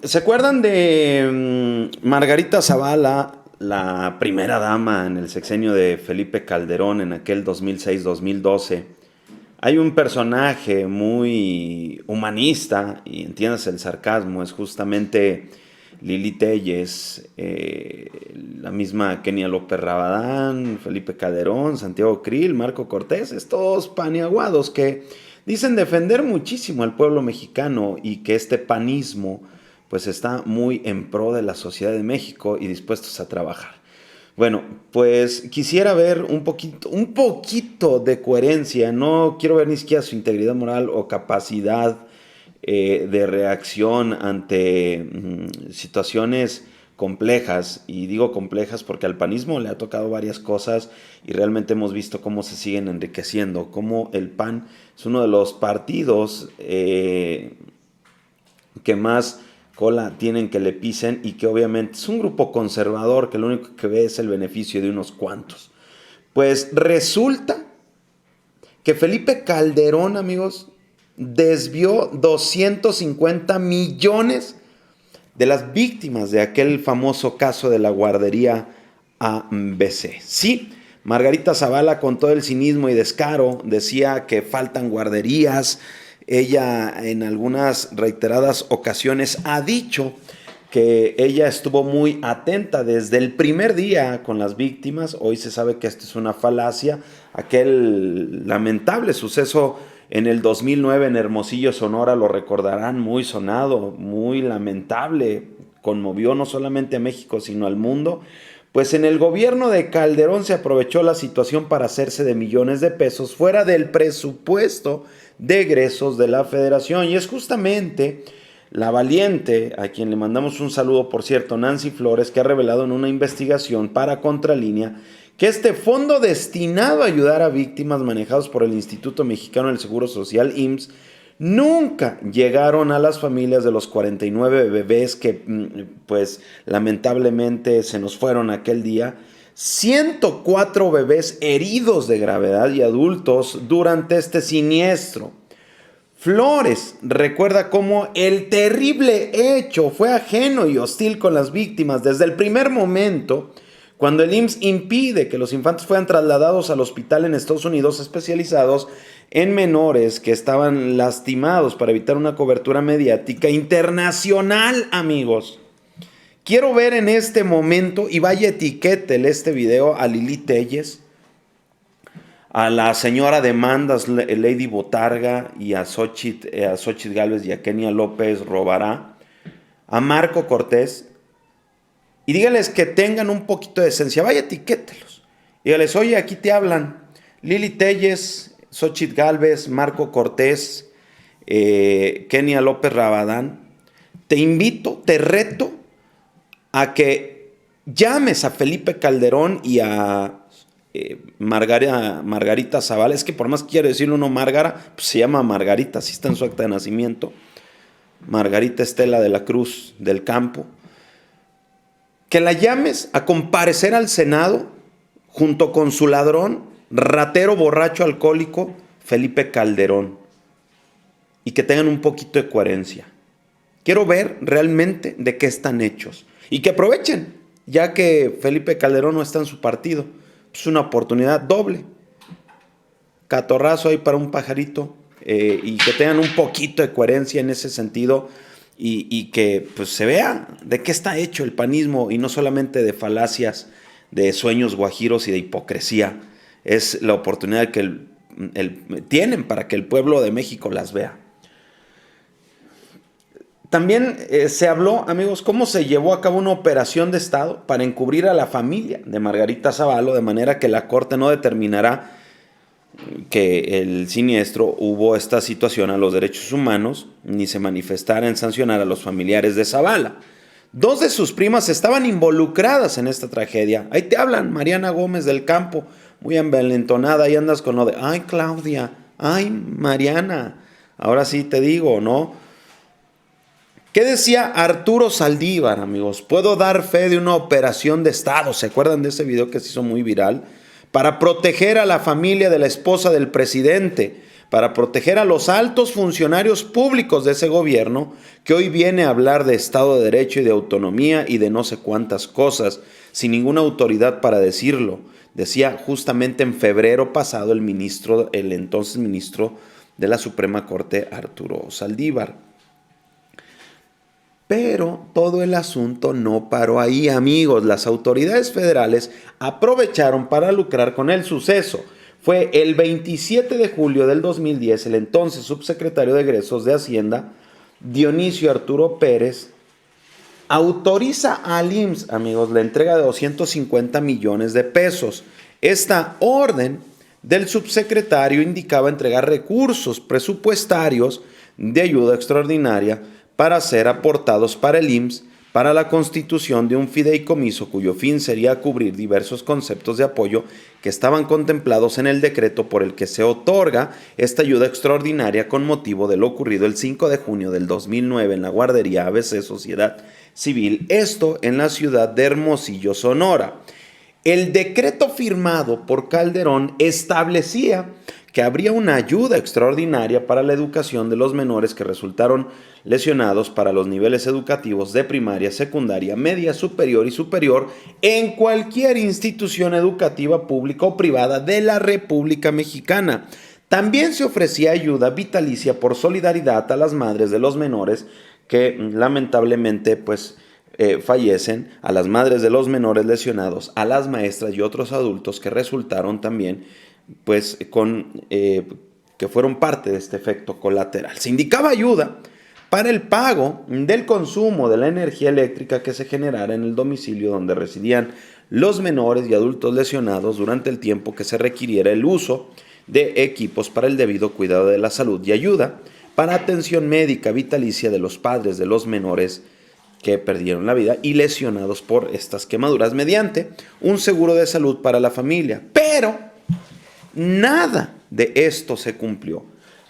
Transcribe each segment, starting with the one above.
¿Se acuerdan de Margarita Zavala, la primera dama en el sexenio de Felipe Calderón en aquel 2006-2012? Hay un personaje muy humanista, y entiendas el sarcasmo, es justamente Lili Telles, la misma Kenia López Rabadán, Felipe Calderón, Santiago Krill, Marco Cortés, estos paniaguados que dicen defender muchísimo al pueblo mexicano y que este panismo pues está muy en pro de la sociedad de México y dispuestos a trabajar. Bueno, pues quisiera ver un poquito de coherencia. No quiero ver ni siquiera su integridad moral o capacidad de reacción ante situaciones complejas. Y digo complejas porque al panismo le ha tocado varias cosas y realmente hemos visto cómo se siguen enriqueciendo, cómo el PAN es uno de los partidos que más cola tienen que le pisen y que obviamente es un grupo conservador que lo único que ve es el beneficio de unos cuantos. Pues resulta que Felipe Calderón, amigos, desvió 250 millones de las víctimas de aquel famoso caso de la guardería ABC. Sí, Margarita Zavala, con todo el cinismo y descaro, decía que faltan guarderías. Ella en algunas reiteradas ocasiones ha dicho que ella estuvo muy atenta desde el primer día con las víctimas. Hoy se sabe que esto es una falacia. Aquel lamentable suceso en el 2009 en Hermosillo, Sonora, lo recordarán, muy sonado, muy lamentable. Conmovió no solamente a México, sino al mundo. Pues en el gobierno de Calderón se aprovechó la situación para hacerse de millones de pesos fuera del presupuesto de egresos de la federación. Y es justamente la valiente, a quien le mandamos un saludo, por cierto, Nancy Flores, que ha revelado en una investigación para Contralínea que este fondo destinado a ayudar a víctimas manejados por el Instituto Mexicano del Seguro Social, IMSS, nunca llegaron a las familias de los 49 bebés que pues lamentablemente se nos fueron aquel día. 104 bebés heridos de gravedad y adultos durante este siniestro. Flores recuerda cómo el terrible hecho fue ajeno y hostil con las víctimas desde el primer momento, cuando el IMSS impide que los infantes fueran trasladados al hospital en Estados Unidos especializados en menores que estaban lastimados para evitar una cobertura mediática internacional, amigos. Quiero ver en este momento, y vaya etiquétele este video a Lili Telles, a la señora Demandas, Lady Botarga, y a Xochitl Gálvez y a Kenia López Robará, a Marco Cortés, y dígales que tengan un poquito de esencia. Vaya, etiquételos. Dígales, oye, aquí te hablan Lili Telles, Xochitl Gálvez, Marco Cortés, Kenia López Rabadán. Te invito, te reto a que llames a Felipe Calderón y a Margarita Zavala. Es que por más que quiero decirle uno Márgara, pues se llama Margarita, así está en su acta de nacimiento. Margarita Estela de la Cruz del Campo. Que la llames a comparecer al Senado junto con su ladrón, ratero, borracho, alcohólico, Felipe Calderón. Y que tengan un poquito de coherencia. Quiero ver realmente de qué están hechos. Y que aprovechen, ya que Felipe Calderón no está en su partido. Es una oportunidad doble. Catorrazo ahí para un pajarito. Y que tengan un poquito de coherencia en ese sentido. Y que pues se vea de qué está hecho el panismo y no solamente de falacias, de sueños guajiros y de hipocresía. Es la oportunidad que tienen para que el pueblo de México las vea. También se habló, amigos, cómo se llevó a cabo una operación de Estado para encubrir a la familia de Margarita Zavala, de manera que la Corte no determinará que el siniestro hubo esta situación a los derechos humanos, ni se manifestara en sancionar a los familiares de Zavala. Dos de sus primas estaban involucradas en esta tragedia. Ahí te hablan, Mariana Gómez del Campo, muy envalentonada, y andas con lo de, ay Claudia, ay Mariana, ahora sí te digo, ¿no? ¿Qué decía Arturo Saldívar, amigos? Puedo dar fe de una operación de Estado. ¿Se acuerdan de ese video que se hizo muy viral? Para proteger a la familia de la esposa del presidente, para proteger a los altos funcionarios públicos de ese gobierno que hoy viene a hablar de Estado de Derecho y de autonomía y de no sé cuántas cosas, sin ninguna autoridad para decirlo. Decía justamente en febrero pasado el entonces ministro de la Suprema Corte, Arturo Saldívar. Pero todo el asunto no paró ahí, amigos. Las autoridades federales aprovecharon para lucrar con el suceso. Fue el 27 de julio del 2010, el entonces subsecretario de Egresos de Hacienda, Dionisio Arturo Pérez, autoriza al IMSS, amigos, la entrega de 250 millones de pesos. Esta orden del subsecretario indicaba entregar recursos presupuestarios de ayuda extraordinaria para ser aportados para el IMSS para la constitución de un fideicomiso cuyo fin sería cubrir diversos conceptos de apoyo que estaban contemplados en el decreto por el que se otorga esta ayuda extraordinaria con motivo de lo ocurrido el 5 de junio del 2009 en la guardería ABC Sociedad Civil, esto en la ciudad de Hermosillo, Sonora. El decreto firmado por Calderón establecía que habría una ayuda extraordinaria para la educación de los menores que resultaron lesionados para los niveles educativos de primaria, secundaria, media, superior y superior en cualquier institución educativa pública o privada de la República Mexicana. También se ofrecía ayuda vitalicia por solidaridad a las madres de los menores que lamentablemente fallecen, a las madres de los menores lesionados, a las maestras y otros adultos que resultaron también que fueron parte de este efecto colateral. Se indicaba ayuda para el pago del consumo de la energía eléctrica que se generara en el domicilio donde residían los menores y adultos lesionados durante el tiempo que se requiriera el uso de equipos para el debido cuidado de la salud, y ayuda para atención médica vitalicia de los padres de los menores que perdieron la vida y lesionados por estas quemaduras mediante un seguro de salud para la familia. Pero nada de esto se cumplió.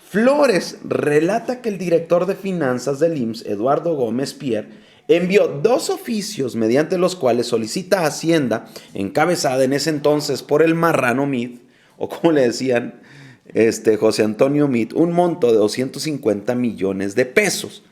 Flores relata que el director de finanzas del IMSS, Eduardo Gómez Pierre, envió 2 oficios mediante los cuales solicita a Hacienda, encabezada en ese entonces por el marrano Meade, o como le decían José Antonio Meade, un monto de 250 millones de pesos.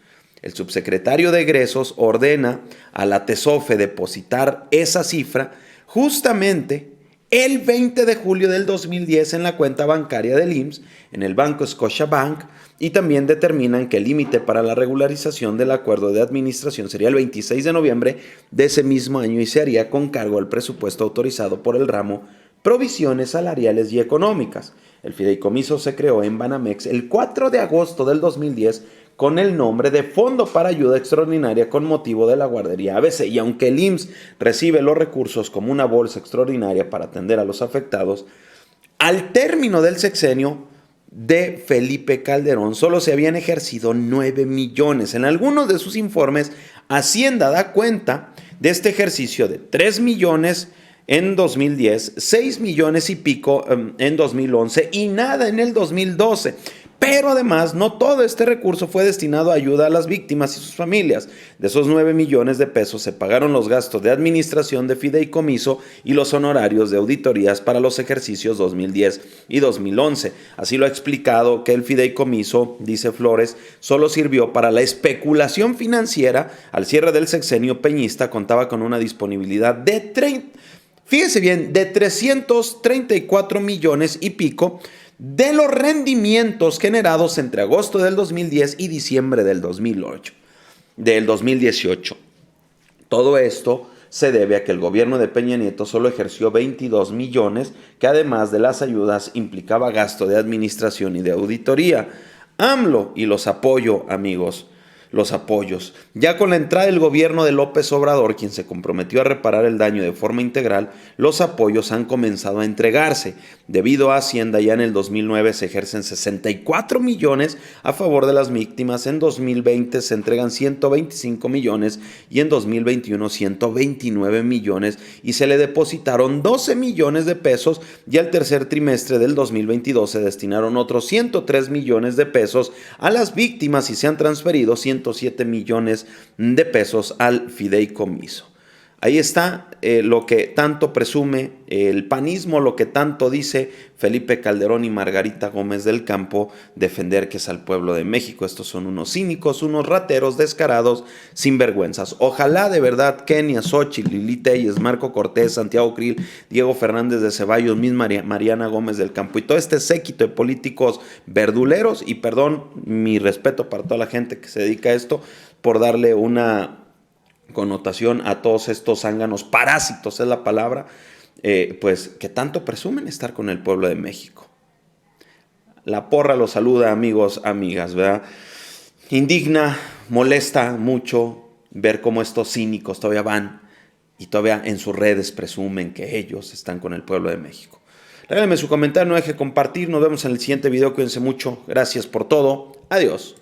El subsecretario de Egresos ordena a la TESOFE depositar esa cifra justamente el 20 de julio del 2010 en la cuenta bancaria del IMSS, en el banco Scotiabank, y también determinan que el límite para la regularización del acuerdo de administración sería el 26 de noviembre de ese mismo año y se haría con cargo al presupuesto autorizado por el ramo Provisiones Salariales y Económicas. El fideicomiso se creó en Banamex el 4 de agosto del 2010 con el nombre de Fondo para Ayuda Extraordinaria con motivo de la guardería ABC, y aunque el IMSS recibe los recursos como una bolsa extraordinaria para atender a los afectados, al término del sexenio de Felipe Calderón solo se habían ejercido 9 millones. En algunos de sus informes, Hacienda da cuenta de este ejercicio de 3 millones en 2010, 6 millones y pico en 2011 y nada en el 2012. Pero además, no todo este recurso fue destinado a ayuda a las víctimas y sus familias. De esos 9 millones de pesos se pagaron los gastos de administración de fideicomiso y los honorarios de auditorías para los ejercicios 2010 y 2011. Así lo ha explicado que el fideicomiso, dice Flores, solo sirvió para la especulación financiera. Al cierre del sexenio peñista contaba con una disponibilidad de 334 millones y pico de los rendimientos generados entre agosto del 2010 y diciembre del 2018. Todo esto se debe a que el gobierno de Peña Nieto solo ejerció 22 millones, que además de las ayudas implicaba gasto de administración y de auditoría. AMLO y los apoyos. Ya con la entrada del gobierno de López Obrador, quien se comprometió a reparar el daño de forma integral, los apoyos han comenzado a entregarse. Debido a Hacienda, ya en el 2009 se ejercen 64 millones a favor de las víctimas, en 2020 se entregan 125 millones y en 2021 129 millones y se le depositaron 12 millones de pesos, y al tercer trimestre del 2022 se destinaron otros 103 millones de pesos a las víctimas y se han transferido 107 millones de pesos al fideicomiso. Ahí está lo que tanto presume el panismo, lo que tanto dice Felipe Calderón y Margarita Gómez del Campo, defender que es al pueblo de México. Estos son unos cínicos, unos rateros descarados, sinvergüenzas. Ojalá de verdad Kenia, Xochitl, Lili Telles, Marco Cortés, Santiago Krill, Diego Fernández de Ceballos, misma Mariana Gómez del Campo y todo este séquito de políticos verduleros, y perdón, mi respeto para toda la gente que se dedica a esto, por darle una connotación a todos estos zánganos, parásitos es la palabra, pues que tanto presumen estar con el pueblo de México. La porra los saluda, amigos, amigas, ¿verdad? Indigna, molesta mucho ver cómo estos cínicos todavía van y todavía en sus redes presumen que ellos están con el pueblo de México. Regálenme su comentario, no deje de compartir, nos vemos en el siguiente video, cuídense mucho, gracias por todo, adiós.